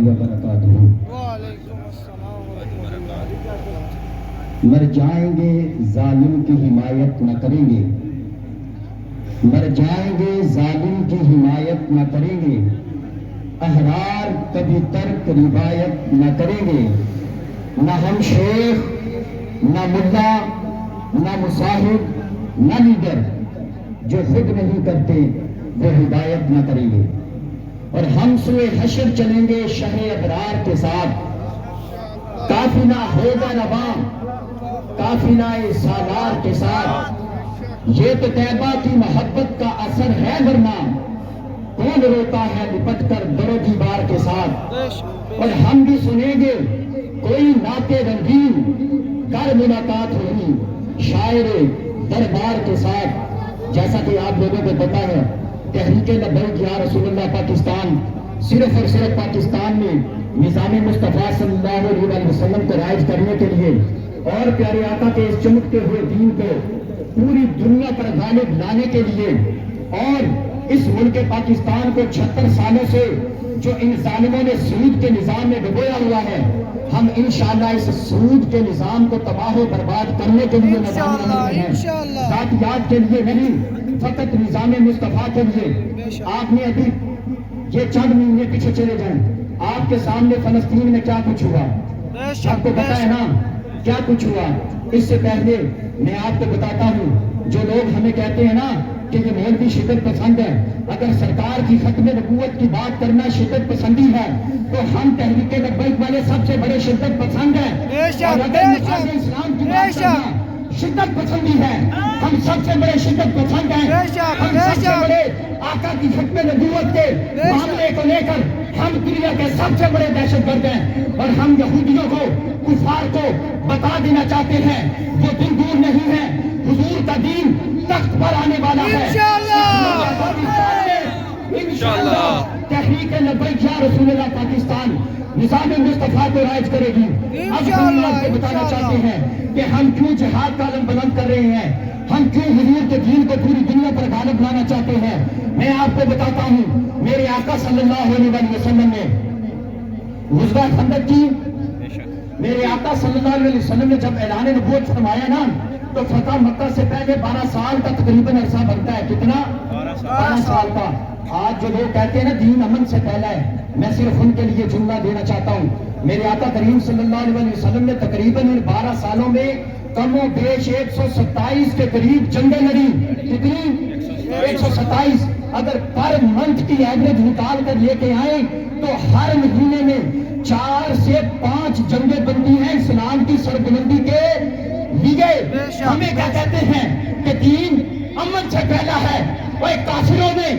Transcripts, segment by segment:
وبرکاتہ۔ وعلیکم السلام ورحمۃ اللہ۔ مر جائیں گے ظالم کی حمایت نہ کریں گے، مر جائیں گے ظالم کی حمایت نہ کریں گے، احرار کبھی ترک روایت نہ کریں گے، نہ ہم شیخ نہ ملا نہ مصاحب نہ لیڈر، جو خود نہیں کرتے وہ ہدایت نہ کریں گے، اور ہم سوئے حشر چلیں گے شہ ابرار کے ساتھ، قافلہ ہوگا رواں قافلہ سالار کے ساتھ، یہ تو طیبہ کی محبت کا اثر ہے ورنہ کون روتا ہے لپٹ کر در و دیوار کے ساتھ، اور ہم بھی سنیں گے کوئی نعت رنگین کر ملاقات ہوئی شاعر دربار کے ساتھ۔ جیسا کہ آپ لوگوں کو پتا ہے تحریک لبیک یا رسول اللہ پاکستان صرف اور صرف پاکستان میں نظام مصطفیٰ صلی اللہ علیہ وسلم کو رائج کرنے کے لیے اور پیارے آقا کے اس چمکتے ہوئے دین کو پوری دنیا پر غالب لانے کے لیے، اور اس ملک پاکستان کو 76 سالوں سے جو ان ظالموں نے سود کے نظام میں ڈبویا ہوا ہے، ہم انشاءاللہ اس سود کے نظام کو تباہ و برباد کرنے کے لیے نظام ہیں، ذاتیات کے لیے نہیں، فقط نظام مصطفیٰ کے لیے۔ آپ نے ابھی یہ چند مہینے پیچھے چلے جائیں، آپ کے سامنے فلسطین میں کیا کچھ ہوا، آپ کو پتا ہے نا کیا کچھ ہوا۔ اس سے پہلے میں آپ کو بتاتا ہوں، جو لوگ ہمیں کہتے ہیں نا کہ یہ مولوی شدت پسند ہے، اگر سرکار کی ختم نبوت کی بات کرنا شدت پسندی ہے تو ہم تحریک لبیک والے سب سے بڑے شدت پسند ہیں، اور اگر نظام اسلام کی بات کرنا شدت پسندی ہے ہم سب سے بڑے شدت پسند ہیں، ہم سب سے بڑے آقا کی ختم نبوت کے معاملے کو لے کر ہم دنیا کے سب سے بڑے دہشت گرد ہیں، اور ہم یہودیوں کو کفار کو بتا دینا چاہتے ہیں وہ دن دور نہیں ہے، حضور کا دین تخت پر آنے والا ہے انشاءاللہ۔ تحریک لبیک یا رسول اللہ پاکستان نظام مصطفیٰ کو رائج کرے گی۔ اب ہم آپ کو بتانا چاہتے ہیں کہ ہم کیوں جہاد کا علم بلند کر رہے ہیں، ہم کیوں حضور کے دین کو پوری دنیا پر غالب لانا چاہتے ہیں۔ میں آپ کو بتاتا ہوں، میرے آقا صلی اللہ علیہ وسلم نے غزوہ خندق کی، میرے آقا صلی اللہ علیہ وسلم نے جب اعلان نبوت فرمایا نا تو فتح مکہ سے پہلے 12 سال کا تقریباً عرصہ بنتا ہے، کتنا؟ 12 سال کا۔ آج جو لوگ کہتے ہیں نا دین امن سے پہلا ہے، میں صرف ان کے لیے جملہ دینا چاہتا ہوں۔ میرے آقا کریم صلی اللہ علیہ وسلم نے تقریباً ان 12 سالوں میں کم و بیش 127 کے قریب جنگیں لڑی، کتنی؟ 127۔ اگر پر منتھ کی ایوریج نکال کر لے کے آئیں تو ہر مہینے میں 4 سے 5 جنگیں بنتی ہیں اسلام کی سربلندی کے لیے۔ ہمیں کیا کہتے ہیں کہ دین امن سے پہلا ہے، وہ کافروں نے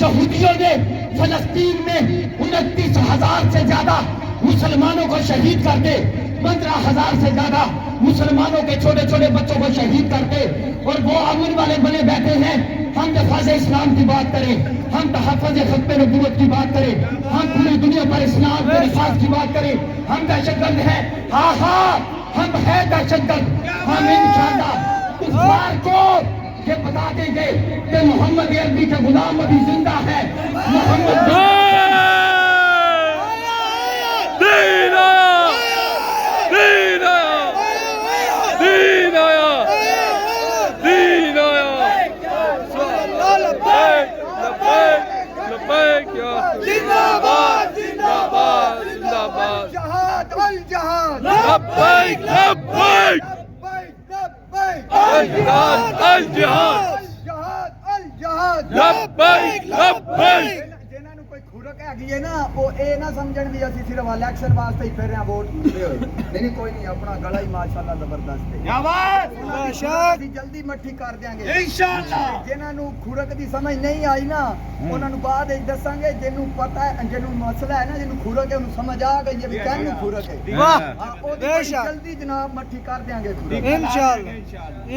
یہودیوں نے فلسطین میں 29,000 سے زیادہ مسلمانوں کو شہید کر کے، 15,000 سے زیادہ مسلمانوں کے چھوٹے چھوٹے بچوں کو شہید کر کے، اور وہ امن والے بنے بیٹھے ہیں۔ ہم حفاظ اسلام کی بات کریں، ہم تحفظ ختم نبوت کی بات کریں، ہم پوری دنیا پر اسلام کے نفاذ کی بات کریں، ہم دہشت گرد ہیں۔ ہاں ہاں ہم ہیں دہشت گرد، ہم انشاءاللہ کفار کو یہ بتا دیں گے کہ محمد عربی کے غلام ابھی زندہ ہے، محمد لبیک لبیک الجہاد الجہاد لبیک لبیک۔ جنہاں نوں کوئی کھورک ہے گی نا وہ اے نہ سمجھن بھی اسی صرف الیکشن واسطے ہی پھر رہے ہیں ووٹ دیندے ہوئے، نہیں کوئی نہیں، اپنا گلا ہی ماشاءاللہ زبردست ہے۔ کیا بات، ماشاءاللہ جلدی مٹھی کر دیں گے انشاءاللہ۔ جنہاں نوں کھورک دی سمجھ نہیں آئی نا انہاں نوں بعد وچ دساں گے، جنوں پتہ ہے جنوں مسئلہ ہے نا جنوں کھورک ہے انہوں سمجھ آ گئی ہے کہ کہنوں کھورک ہے، واہ بے شک، جلدی جناب مٹھی کر دیں گے انشاءاللہ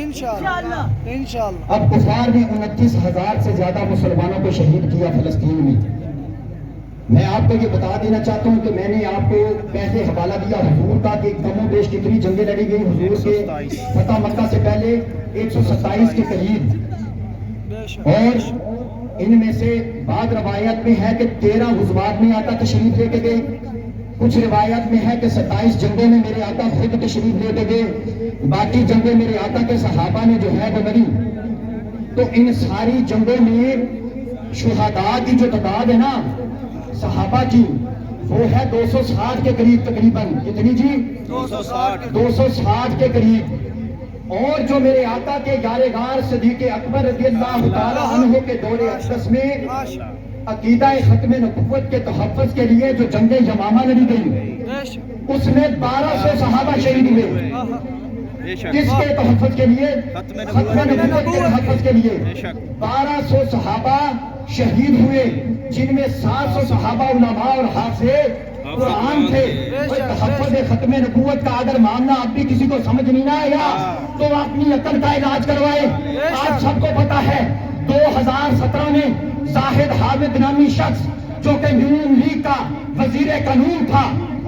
انشاءاللہ انشاءاللہ۔ اب کفار نے 29,000 سے زیادہ مسلمانوں کو شہید کیا فلسطین میں۔ میں آپ کو یہ بتا دینا چاہتا ہوں کہ میں نے آپ کو پہلے حوالہ دیا حضور کا کہ کم و بیش کتنی جنگیں لڑی گئی حضور کے فتح مکہ سے پہلے 127 کے قریب، اور ان میں سے بعض روایت میں ہے کہ 13 غزوات میں آقا تشریف لے کے گئے، کچھ روایت میں ہے کہ 27 جنگوں میں میرے آقا خود تشریف لے کے گئے، باقی جنگیں میرے آقا کے صحابہ نے جو ہے وہ لڑی۔ تو ان ساری جنگوں میں شہداء کی جو تعداد ہے نا صحابہ کی، وہ ہے 260 کے قریب تقریباً۔ کتنی جی؟ 260 کے قریب۔ اور جو میرے آقا کے یارغار صدیق اکبر رضی اللہ تعالیٰ عنہ کے دور اقدس میں عقیدہ ختم نبوت کے تحفظ کے لیے جو جنگ یمامہ لڑی گئی، اس میں 1200 صحابہ شہید ہوئے۔ کس کے تحفظ کے لیے؟ ختم نبوت کے تحفظ کے لیے 1200 صحابہ شہید ہوئے، جن میں 700 صحابہ علماء اور حافظ قرآن تھے۔ اور تحفظ ختم نبوت کا اگر معاملہ اب بھی کسی کو سمجھ نہیں آیا تو اپنی عقل کا علاج کروائے۔ آج سب کو پتا ہے 2017 میں زاہد حامد نامی شخص جو کہ نون لیگ کا وزیر قانون تھا،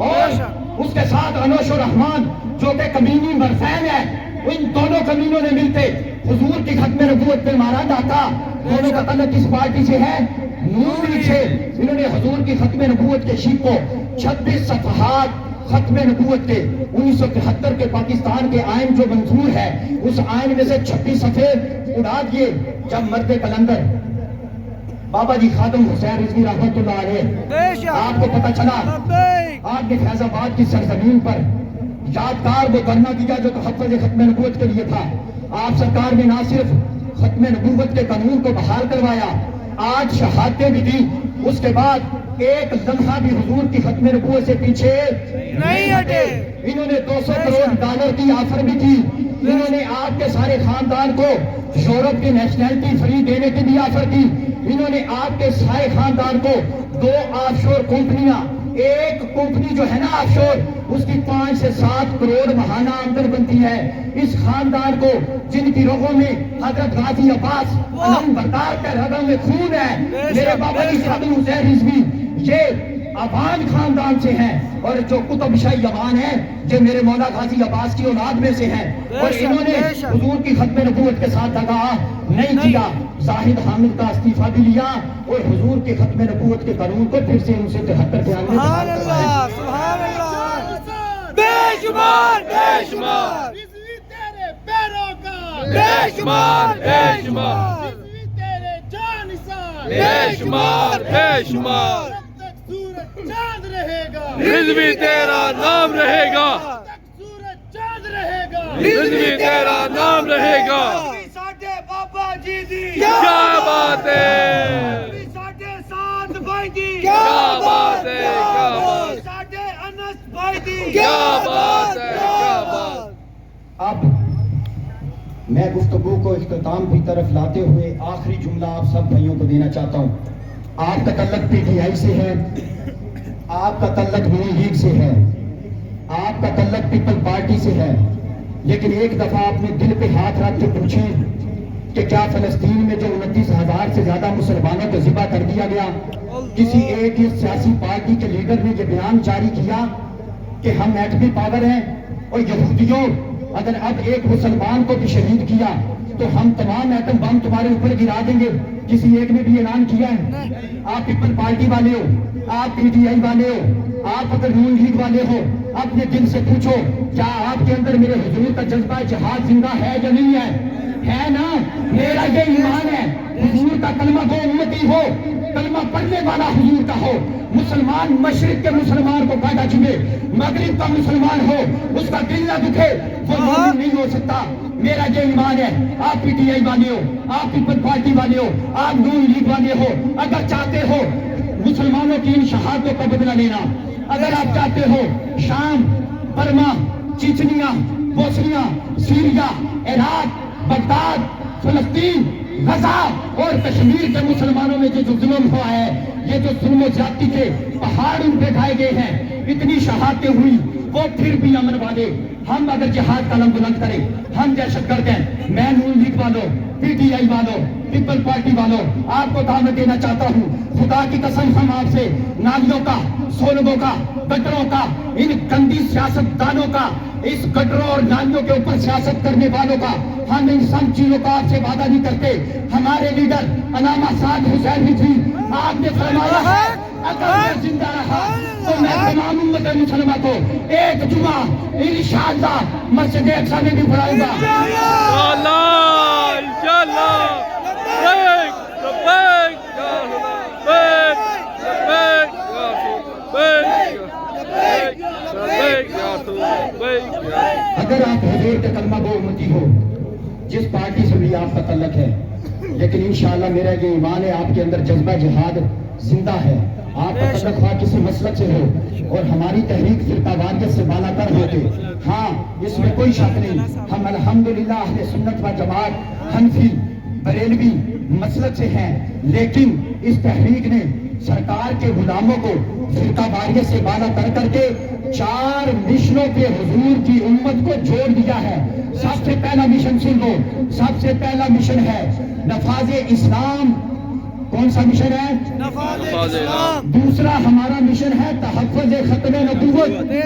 اور اس کے ساتھ انوش الرحمان جو کہ کمینی مرفین ہے، ان دونوں کمینوں نے ملتے حضور کی ختم نبوت پہ مارا ڈاکا۔ دونوں کا تعلق کس پارٹی سے ہے؟ نون لیگ سے۔ انہوں نے حضور کی ختم نبوت کے شیک کو 26 صفحات ختم نبوت کے 1973 کے پاکستان کے آئین جو منظور ہے، اس آئین میں سے 26 صفحے اڑا دیے۔ جب مرد کلندر بابا جی خادم حسین رضوی رحمت اللہ علیہ آپ کو پتہ چلا آپ نے فیض آباد کی سرزمین پر یادگار وہ دھرنا دیا جو تحفظ ختم نبوت کے لیے تھا۔ آپ سرکار نے نہ صرف ختم نبوت کے قانون کو بحال کروایا، آج شہادتیں بھی دی، اس کے بعد ایک لمحہ بھی حضور کی ختم نبوت سے پیچھے نہیں ہٹے۔ انہوں نے 200 کروڑ ڈالر کی آفر بھی کی، انہوں نے آپ کے سارے خاندان کو یورپ کی نیشنلٹی فری دینے کی بھی آفر کی، انہوں نے آپ کے سارے خاندان کو 2 آف شور کمپنیاں، ایک کمپنی جو ہے نا آف شور، اس کی 5 سے 7 کروڑ ماہانہ آمدن بنتی ہے۔ اس خاندان کو جن کی رگوں میں حضرت غازی عباس علم بردار کے رگوں میں خون ہے، میرے بابا جی خادم حسین رضوی یہ عوام خاندان سے ہیں، اور جو قطب شاہی عوام ہے یہ میرے مولا غازی عباس کی اولاد میں سے ہیں، اور انہوں نے حضور کی ختم نبوت کے ساتھ دغا نہیں کیا۔ زاہد حامد کا استعفیٰ بھی لیا اور حضور کی ختم نبوت کے قانون کو پھر سے 1973 کے آنے سبحان اللہ، سبحان اللہ، بے شمار بے شمار تیرے پیروکار، بے شمار بے شمار تیرے جانثار، بے شمار بے شمار، جب تک سورج چاند رہے گا، رضوی تیرا نام رہے گا، جب تک سورج چاند رہے گا، رضوی تیرا نام رہے گا۔ ساڈے بابا جی دی کیا بات ہے، ساڈے ساتھ بھائی دی کیا بات ہے، کیا بات، ساڈے انس بھائی دی کیا بات ہے، کیا بات۔ اب میں گفتگو کو اختتام کی طرف لاتے ہوئے آخری جملہ آپ سب بھائیوں کو دینا چاہتا ہوں۔ آپ کا تعلق پی ٹی آئی سے ہے، آپ کا تعلق نون لیگ سے ہے، آپ کا تعلق پیپل پارٹی سے ہے، لیکن ایک دفعہ اپنے دل پہ ہاتھ رکھ کے پوچھیں کہ کیا فلسطین میں جو 29,000 سے زیادہ مسلمانوں کو ذبح کر دیا گیا، کسی ایک ہی سیاسی پارٹی کے لیڈر نے یہ بیان جاری کیا کہ ہم ایٹمی پاور ہیں، اور یہودیوں اگر اب ایک مسلمان کو بھی شہید کیا تو ہم تمام ایٹم بم تمہارے اوپر گرا دیں گے؟ کسی ایک نے بھی اعلان کیا ہے؟ آپ پیپل پارٹی والے ہو، آپ پی ٹی آئی والے ہو، آپ اگر نون لیگ والے ہو، اپنے دل سے پوچھو کیا آپ کے اندر میرے حضور کا جذبہ جہاد زندہ ہے یا نہیں ہے نا؟ میرا یہ ایمان ہے، حضور کا کلمہ گو امتی ہو، کلمہ پڑھنے والا حضور کا ہو، مسلمان مشرق کے مسلمان کو کاٹا چکے، مغرب کا مسلمان ہو اس کا دل نہ دکھے، وہ مومن نہیں ہو سکتا۔ میرا یہ ایمان ہے، آپ پی ٹی آئی والے ہو، آپ پیپل پارٹی والے ہو، آپ نون لیگ والے ہو، اگر چاہتے ہو مسلمانوں کی ان شہادتوں کا بدلہ لینا، اگر آپ چاہتے ہو شام، Burma, Chechnya, Bosnia, Syria, Iraq, Baghdad, فلسطین، غزہ اور کشمیر کے مسلمانوں میں جو ظلم ہوا ہے، یہ جو ظلم و زیادتی کے پہاڑ ان پہ ڈھائے گئے ہیں، اتنی شہادتیں ہوئی، وہ پھر بھی امن والے، ہم اگر جہاد کا علم بلند کریں، ہم دہشت گرد ہیں۔ میں نون لیگ والوں، پی ٹی آئی والوں، پیپل پارٹی والوں آپ کو دعوت دینا چاہتا ہوں، خدا کی قسم ہم آپ سے نالیوں کا، سولبوں کا، گٹروں کا، ان گندی سیاست دانوں کا، اس گٹروں اور نالیوں کے اوپر سیاست کرنے والوں کا، ہم ان سب چیزوں کا آپ سے وعدہ نہیں کرتے۔ ہمارے لیڈر علامہ سعد حسین رضوی، آپ نے فرمایا ہے اگر میں زندہ رہا تو میں تمام امت مسلمہ کو ایک جمعہ انشاءاللہ مسجد اقصی میں بھی پڑھاؤں گا. اگر آپ حضور کے کلمہ گو امتی ہو، جس پارٹی سے بھی آپ کا تعلق ہے، لیکن انشاءاللہ میرا یہ ایمان ہے آپ کے اندر جذبہ جہاد زندہ ہے. آپ کا تعلق خواہ کسی مسلک سے ہو اور ہماری تحریک فرقہ واریت سے بالا تر ہو کے، ہاں اس میں کوئی شک نہیں، ہم الحمدللہ اہل سنت و جماعت حنفی بریلوی مسلک سے ہیں، لیکن اس تحریک نے سرکار کے غلاموں کو فرقہ واریت سے بالا تر کر کے 4 مشنوں پہ حضور کی امت کو جوڑ دیا ہے. سب سے پہلا مشن سن لو، سب سے پہلا مشن ہے نفاذ اسلام. کون سا مشن ہے؟ نفاذ اسلام. دوسرا ہمارا مشن ہے تحفظ ختم نبوت. بے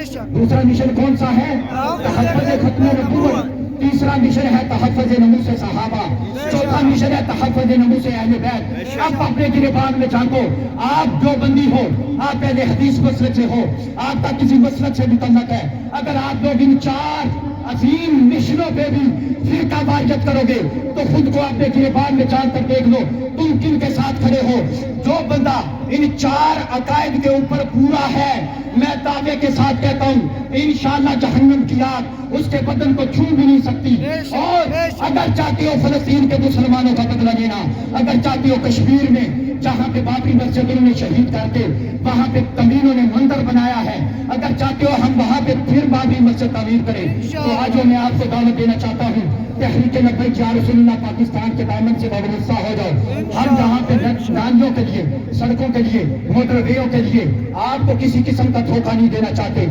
شک. دوسرا مشن کون سا ہے؟ تحفظ ختم نبوت. تیسرا مشن ہے تحفظ نموس صحابہ. چوتھا مشن ہے تحفظ نموس اہل بیت. اب اپنے گریبان میں جھانکو، آپ جو بندی ہو، آپ اہل حدیث مسلک سے ہو، آپ کا کسی مسلک سے بھی تعلق ہے، اگر آپ لوگ ان 4 عظیم مشنوں پہ بھی فرقہ واریت کرو گے تو خود کو اپنے گریبان میں جان کر دیکھ لو تم کن کے ساتھ کھڑے ہو. جو بندہ ان 4 عقائد کے اوپر پورا ہے، میں دعوے کے ساتھ کہتا ہوں انشاءاللہ جہنم کی آگ اس کے بدن کو چھو بھی نہیں سکتی. اور اگر چاہتے ہو فلسطین کے مسلمانوں کا بدلہ لینا، اگر چاہتے ہو کشمیر میں جہاں پہ بابری مسجد انہوں نے شہید کر کے وہاں پہ کمینوں نے مندر بنایا ہے، اگر چاہتے ہو ہم وہاں پہ پھر بابری مسجد تعمیر کریں، تو آج میں آپ کو دعوت دینا چاہتا ہوں تحریک لبیک یا رسول اللہ پاکستان کے دامن سے وابستہ ہو جاؤ. ہم جہاں پہ نالیوں کے لیے، سڑکوں کے لیے، موٹر ویوں کے لیے آپ کو کسی قسم کا دھوکہ نہیں دینا چاہتے.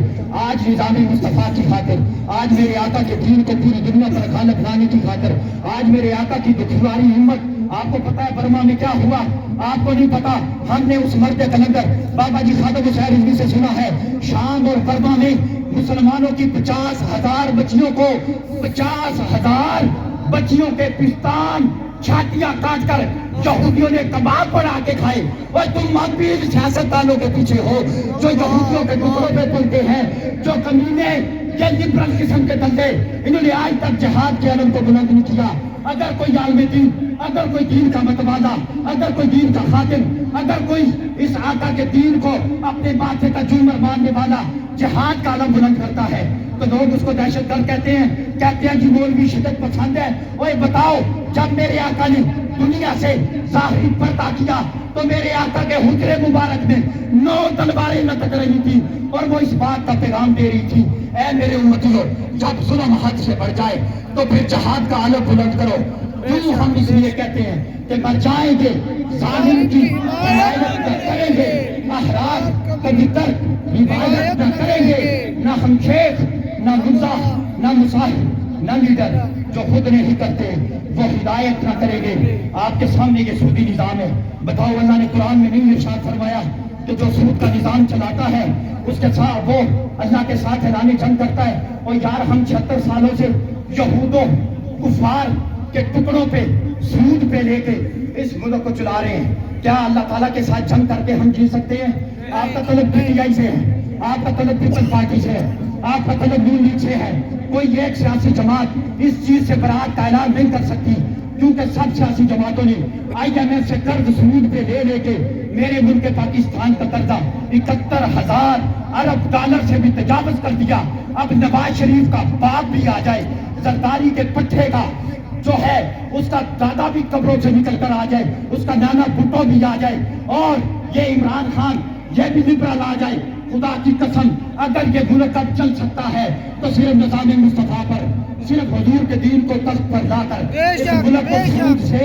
آج نظام مصطفیٰ کی خاطر، آج میرے آقا کے دین کو پوری دنیا پر غالب لانے کی خاطر، آج میرے آقا کی دکھواری ہمت. آپ کو پتا ہے برما میں کیا ہوا؟ آپ کو نہیں پتا. ہم نے اس مرد کلندر بابا جی خواجہ حسین رضوی سے سنا ہے شام اور برما میں مسلمانوں کی 50,000 بچیوں کو 50,000 بچیوں کے پستان چھاتیاں کاٹ کر یہودیوں نے کباب بنا کے کھائے. اور تم اب بھی سیاست دانوں کے پیچھے ہو جو یہودیوں کے ٹکڑوں پہ تلتے ہیں، جو کمینے یہ لبرل قسم کے دندے، انہوں نے آج تک جہاد کے علم کو بلند نہیں کیا. اگر کوئی عالم دین، اگر کوئی دین کا متوالا، اگر کوئی دین کا خادم، اگر کوئی اس آقا کے دین کو اپنے ماتھے کا جومر ماننے والا جہاد کا علم بلند کرتا ہے تو لوگ اس کو دہشت گرد کہتے ہیں جی مولوی شدت پسند ہے. اوے بتاؤ، جب میرے آقا نے دنیا سے ظاہری پردہ کیا تو میرے آقا کے حجرے مبارک میں 9 تلواریں لٹک رہی تھی اور وہ اس بات کا پیغام دے رہی تھی، اے میرے امتیوں، جب ظلم حد سے بڑھ جائے تو پھر جہاد کا علم بلند کرو. کیوں ہم اس لیے کہتے ہیں کہ مر جائیں گے ظالم کی حمایت نہ کریں گے، احرار کبھی ترک حمایت نہ کریں گے. نہ ہم شیخ، نہ ملا، نہ مصاحب، نہ لیڈر جو خود نہیں کرتے وہ ہدایت نہ کریں گے. آپ کے سامنے یہ سودی نظام ہے. بتاؤ اللہ نے قرآن میں نہیں ارشاد فرمایا کہ جو سود کا نظام چلاتا ہے اس کے ساتھ وہ اللہ کے ساتھ اعلان جنگ کرتا ہے؟ اور یار ہم 76 سالوں سے یہودوں کفار کے ٹکڑوں پہ سود پہ لے کے اس ملک کو چلا رہے ہیں. کیا اللہ تعالیٰ کے ساتھ جنگ کر کے ہم جی سکتے ہیں؟ آپ کا طلب پی ٹی آئی سے ہے، آپ کا طلب پیپلز پارٹی سے ہے، آپ کا طلب نون لیگ سے ہے. کوئی ایک سیاسی جماعت اس چیز سے برات کا اعلان نہیں کر سکتی کیونکہ سب سیاسی جماعتوں نے IMF سے قرض سود پہ لے کے میرے ملک پاکستان کا قرضہ 71,000 ارب ڈالر سے بھی تجاوز کر دیا. اب نواز شریف کا باپ بھی آ جائے، زرداری کے پٹھے کا جو ہے اس کا دادا بھی قبروں سے نکل کر آ جائے، اس کا نانا بھٹو بھی آ جائے اور یہ عمران خان یہ بھی لبرل آ جائے، خدا کی قسم اگر یہ ملک اب چل سکتا ہے تو صرف نظام مصطفیٰ پر، صرف حضور کے دین کو تخت پر لا کر اس ملک کو سود سے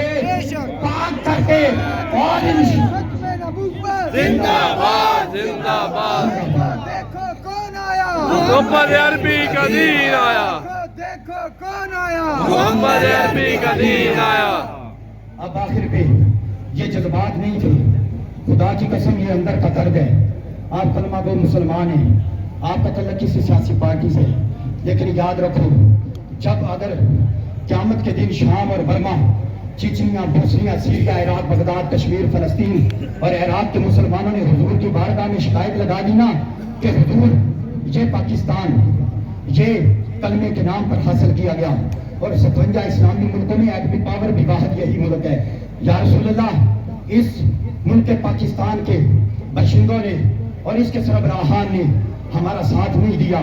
پاک کر کے اور زندہ باد زندہ باد. دیکھو کون آیا، محمد عربی کا دین آیا، دیکھو کون آیا، محمد عربی کا دین آیا. اب آخر پہ یہ جذبات نہیں تھے، خدا کی قسم یہ اندر کا درد ہے. آپ کلمہ گو مسلمان ہیں، آپ کا تعلق کسی سیاسی پارٹی سے، لیکن یاد رکھو جب اگر قیامت کے دن شام اور برما چچنیاں، بوسنیاں، سیریا، عراق، بغداد، کشمیر، فلسطین اور عراق کے مسلمانوں نے حضور کی بارگاہ میں شکایت لگا دی نا کہ حضور یہ پاکستان یہ کلمے کے نام پر حاصل کیا گیا اور 57 اسلامی ملکوں میں ایٹمی پاور بھی واحد یہی ملک ہے، یا رسول اللہ اس ملک پاکستان کے باشندوں نے اور اس کے سربراہان نے ہمارا ساتھ نہیں دیا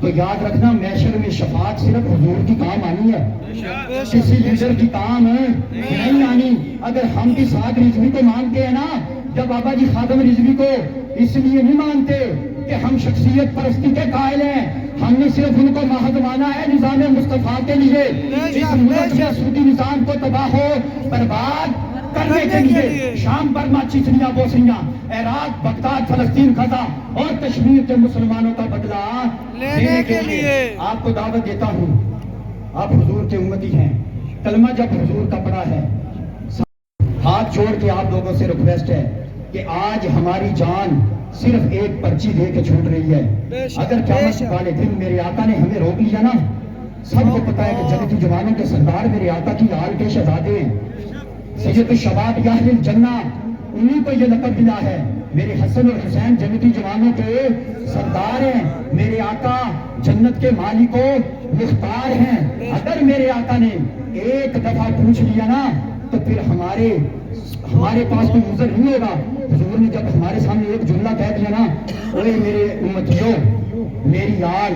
تو یاد رکھنا محشر میں شفاعت صرف حضور کی کام آنی ہے، کسی لیڈر کی کام نہیں آنی۔ اگر ہم بھی ساتھ رضوی کو مانتے ہیں نا، جب بابا جی خادم رضوی کو اس لیے نہیں مانتے کہ ہم شخصیت پرستی کے قائل ہیں، ہم نے صرف ان کو محض مانا ہے نظام مصطفیٰ کے لیے، اس ملک میں سودی نظام کو تباہ و برباد کرنے کے لیے، شام، Burma, Chechnya, Bosnia, Iraq, Baghdad, فلسطین، غزہ اور کشمیر کے مسلمانوں کا بدلہ لینے کے لیے آپ کو دعوت دیتا ہوں۔ آپ حضور کے امتی ہیں، کلمہ جب حضور کا پڑا ہے، ہاتھ چھوڑ کے آپ لوگوں سے ریکویسٹ ہے کہ آج ہماری جان صرف ایک پرچی دے کے چھوٹ رہی ہے۔ اگر قیامت والے دن میرے آقا نے ہمیں روک لیا نا، سب کو پتا ہے کہ جنتی جوانوں کے سردار میرے آقا کی لال کے شہزادے ہیں، سید الشباب یا اہل الجنہ، انہیں کو یہ لقب ملا ہے۔ میرے حسن اور حسین جنتی جوانوں کے سردار ہیں، میرے آقا جنت کے مالک و مختار ہیں۔ اگر میرے آقا نے ایک دفعہ پوچھ لیا نا تو پھر ہمارے پاس کوئی عذر نہیں ہوگا۔ حضور نے جب ہمارے سامنے ایک جملہ کہہ دیا نا، اوے میرے امتیوں، میری آل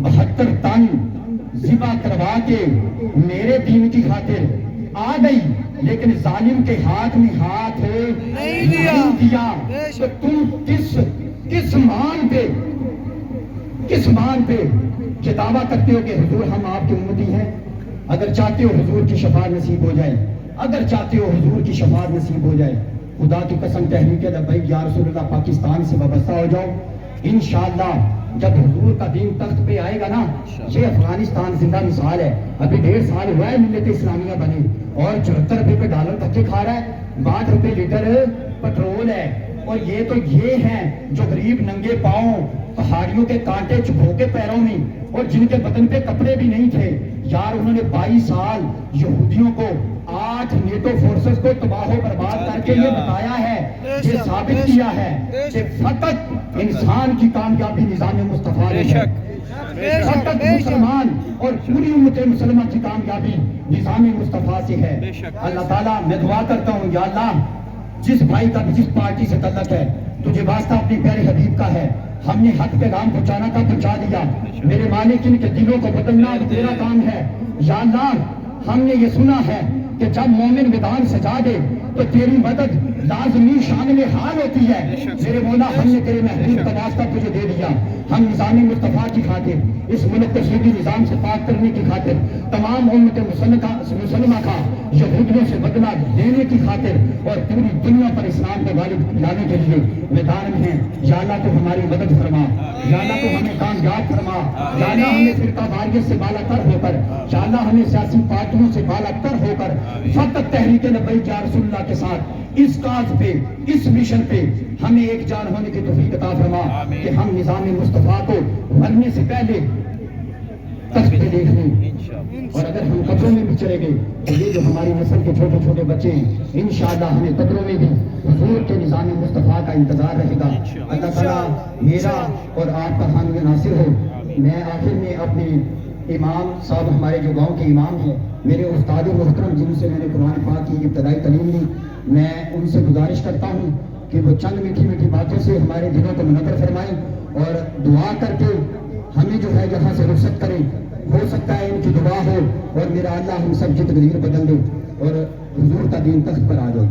72 تن ذبح کروا کے میرے دین کی خاطر آ گئی، لیکن ظالم کے ہاتھ میں ہاتھ نہیں دیا، تو تم کس مان پہ یہ دعویٰ کرتے ہو کہ حضور ہم آپ کے امتی ہیں؟ اگر چاہتے ہو حضور کی شفاعت نصیب ہو جائے، اگر چاہتے ہو حضور کی شفاعت نصیب ہو جائے، خدا کی قسم تحریک لبیک یا رسول اللہ پاکستان سے وابستہ ہو جاؤ۔ انشاءاللہ جب حضور کا دین تخت پہ آئے گا نا، یہ افغانستان زندہ مثال ہے۔ ابھی 1.5 سال ہوا ہے ملت اسلامیہ بنے اور 74 روپے پہ ڈالر دھکے کھا رہا ہے، 62 روپے لیٹر پٹرول ہے، اور یہ ہیں جو غریب ننگے پاؤں پہاڑیوں کے کانٹے چبھو کے پیروں میں اور جن کے بدن پہ کپڑے بھی نہیں تھے، یار انہوں نے 22 سال یہودیوں کو 8 نیٹو فورسز کو تباہ و برباد کر کے یہ بتایا ہے، یہ ثابت کیا ہے کہ فقط انسان کی کامیابی نظام مصطفیٰ نے ہے، فقط مسلمان اور پوری امت مسلمہ کی کامیابی نظام مصطفیٰ سے ہے۔ اللہ تعالیٰ میں دعا کرتا ہوں، یا اللہ جس بھائی کا بھی جس پارٹی سے تعلق ہے، تجھے واسطہ اپنے پیارے حبیب کا ہے، ہم نے حق پیغام پہنچانا کا پہنچا دیا، میرے مالک ان کے دلوں کو بدلنا تیرا کام ہے۔ یا اللہ ہم نے یہ سنا ہے کہ جب مومن میدان سجا دے تو تیری مدد لازمی شامل حال ہوتی ہے۔ میرے مولا ہم نے تیرے محبوب کا واسطہ تجھے دے دیا، ہم نظام مصطفیٰ کی خاطر، اس ملک کو سودی نظام سے پاک کرنے کی خاطر، تمام امت مسلمہ کا یہودیوں سے بدلہ دینے کی خاطر اور پوری دنیا پر اسلام کو غالب لانے کے لیے میدان میں ہیں۔ یا اللہ تو ہماری مدد فرما، یا اللہ تو ہمیں کامیاب فرما، یا اللہ ہمیں فرقہ واریت سے بالا تر ہو کر، یا اللہ ہمیں سیاسی پارٹیوں سے بالا تر ہو کر فقط تحریک لبیک یا رسول اللہ کے ساتھ اس کاز پہ، اس مشن پہ ہمیں ایک جان ہونے کی توفیق عطا فرما کہ ہم نظام مصطفیٰ کو مرنے سے پہلے تخت پہ دیکھ لیں، اور اگر ہم قبروں میں بھی چلے گئے تو یہ جو ہماری نسل کے چھوٹے چھوٹے بچے ہیں انشاءاللہ ہمیں قبروں میں بھی حضور کے نظام مصطفیٰ کا انتظار رہے گا۔ اللہ تعالیٰ میرا اور آپ کا حامی ناصر ہو۔ میں آخر میں اپنے امام صاحب، ہمارے جو گاؤں کے امام ہیں، میرے استاد محترم جن سے میں نے قرآن پاک کی ابتدائی تعلیم لی، میں ان سے گزارش کرتا ہوں کہ وہ چند میٹھی میٹھی باتوں سے ہمارے دلوں کو منور فرمائیں اور دعا کر کے ہمیں جو ہے یہاں سے رخصت کریں۔ ہو سکتا ہے ان کی دعا ہو اور میرا اللہ ہم سب کی تقدیر بدل دے اور حضور کا دین تخت پر آ جائے۔